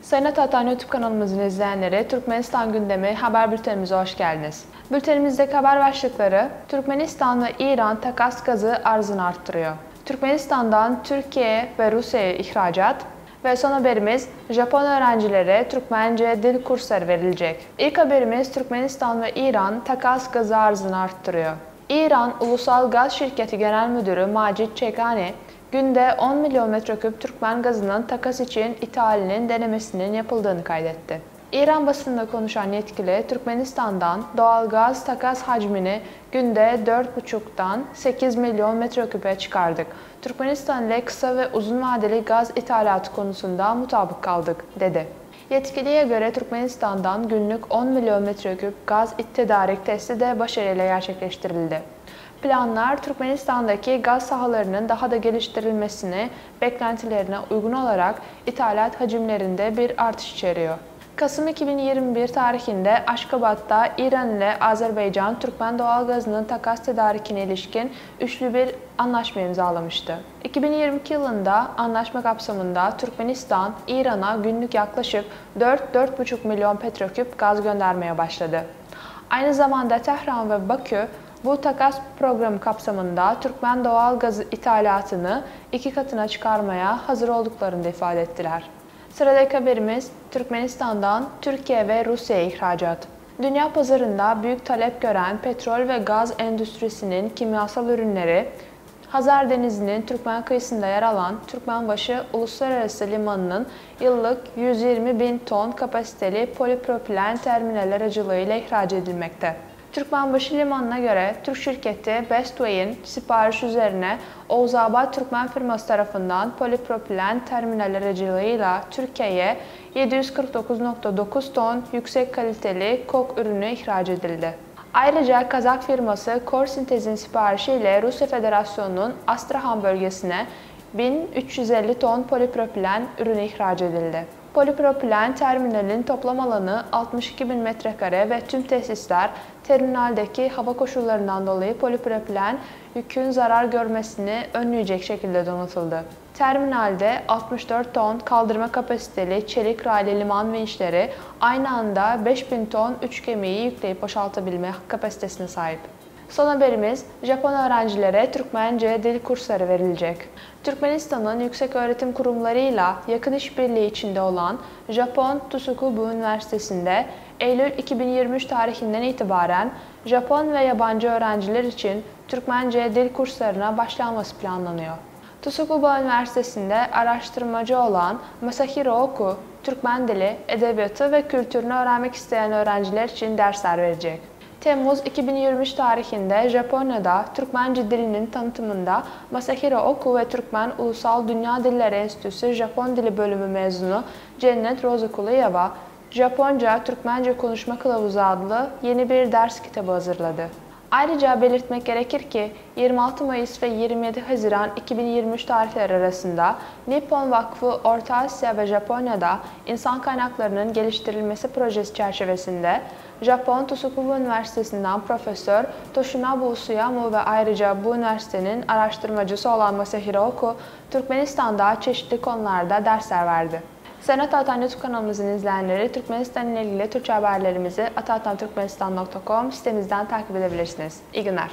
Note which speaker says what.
Speaker 1: Sayın Atatan YouTube kanalımızın izleyenleri, Türkmenistan gündemi haber bültenimize hoş geldiniz. Bültenimizdeki haber başlıkları: Türkmenistan ve İran takas gazı arzını arttırıyor. Türkmenistan'dan Türkiye ve Rusya'ya ihracat ve son haberimiz: Japon öğrencilere Türkmence dil kursları verilecek. İlk haberimiz: Türkmenistan ve İran takas gazı arzını arttırıyor. İran Ulusal Gaz Şirketi Genel Müdürü Macit Çekani, günde 10 milyon metreküp Türkmen gazının takas için ithalinin denemesinin yapıldığını kaydetti. İran basınında konuşan yetkili, Türkmenistan'dan doğal gaz takas hacmini günde 4,5'dan 8 milyon metreküpe çıkardık. Türkmenistan ile kısa ve uzun vadeli gaz ithalatı konusunda mutabık kaldık, dedi. Yetkiliye göre Türkmenistan'dan günlük 10 milyon metreküp gaz tedarik testi de başarıyla gerçekleştirildi. Planlar, Türkmenistan'daki gaz sahalarının daha da geliştirilmesini beklentilerine uygun olarak ithalat hacimlerinde bir artış içeriyor. Kasım 2021 tarihinde Aşkabat'ta İran ile Azerbaycan, Türkmen doğalgazının takas tedarikine ilişkin üçlü bir anlaşma imzalamıştı. 2022 yılında anlaşma kapsamında Türkmenistan, İran'a günlük yaklaşık 4-4,5 milyon metreküp gaz göndermeye başladı. Aynı zamanda Tehran ve Bakü, bu takas programı kapsamında Türkmen doğal gazı ithalatını 2 katına çıkarmaya hazır olduklarını da ifade ettiler. Sıradaki haberimiz: Türkmenistan'dan Türkiye ve Rusya'ya ihracat. Dünya pazarında büyük talep gören petrol ve gaz endüstrisinin kimyasal ürünleri, Hazar Denizi'nin Türkmen kıyısında yer alan Türkmenbaşı Uluslararası Limanı'nın yıllık 120 bin ton kapasiteli polipropilen terminal aracılığıyla ihraç edilmekte. Türkmenbaşı Limanı'na göre Türk şirketi Bestway'in sipariş üzerine Oğuzabad Türkmen firması tarafından polipropilen terminal aracılığıyla Türkiye'ye 749,9 ton yüksek kaliteli kok ürünü ihraç edildi. Ayrıca Kazak firması Korsintez'in siparişiyle Rusya Federasyonu'nun Astrahan bölgesine 1350 ton polipropilen ürünü ihraç edildi. Polipropilen terminalin toplam alanı 62 bin metrekare ve tüm tesisler terminaldeki hava koşullarından dolayı polipropilen yükün zarar görmesini önleyecek şekilde donatıldı. Terminalde 64 ton kaldırma kapasiteli çelik raylı liman vinçleri aynı anda 5000 ton 3 gemiyi yükleyip boşaltabilme kapasitesine sahip. Son haberimiz: Japon öğrencilere Türkmence dil kursları verilecek. Türkmenistan'ın yükseköğretim kurumlarıyla yakın işbirliği içinde olan Japon Tsukuba Üniversitesi'nde Eylül 2023 tarihinden itibaren Japon ve yabancı öğrenciler için Türkmence dil kurslarına başlanması planlanıyor. Tsukuba Üniversitesi'nde araştırmacı olan Masahiro Oku, Türkmen dili, edebiyatı ve kültürünü öğrenmek isteyen öğrenciler için dersler verecek. Temmuz 2023 tarihinde Japonya'da Türkmence dilinin tanıtımında Masahiro Oku ve Türkmen Ulusal Dünya Dilleri Enstitüsü Japon Dili Bölümü mezunu Cennet Rozakuluyeva, Japonca Türkmence Konuşma Kılavuzu adlı yeni bir ders kitabı hazırladı. Ayrıca belirtmek gerekir ki 26 Mayıs ve 27 Haziran 2023 tarihleri arasında Nippon Vakfı Orta Asya ve Japonya'da İnsan Kaynaklarının Geliştirilmesi Projesi çerçevesinde Japon Tsukuba Üniversitesi'nden Profesör Toshinabu Usuyamu ve ayrıca bu üniversitenin araştırmacısı olan Masahiro Oku, Türkmenistan'da çeşitli konularda dersler verdi. Sayın Atatan YouTube kanalımızın izleyenleri, Türkmenistan ile ilgili Türkçe haberlerimizi atatanturkmenistan.com sitemizden takip edebilirsiniz. İyi günler.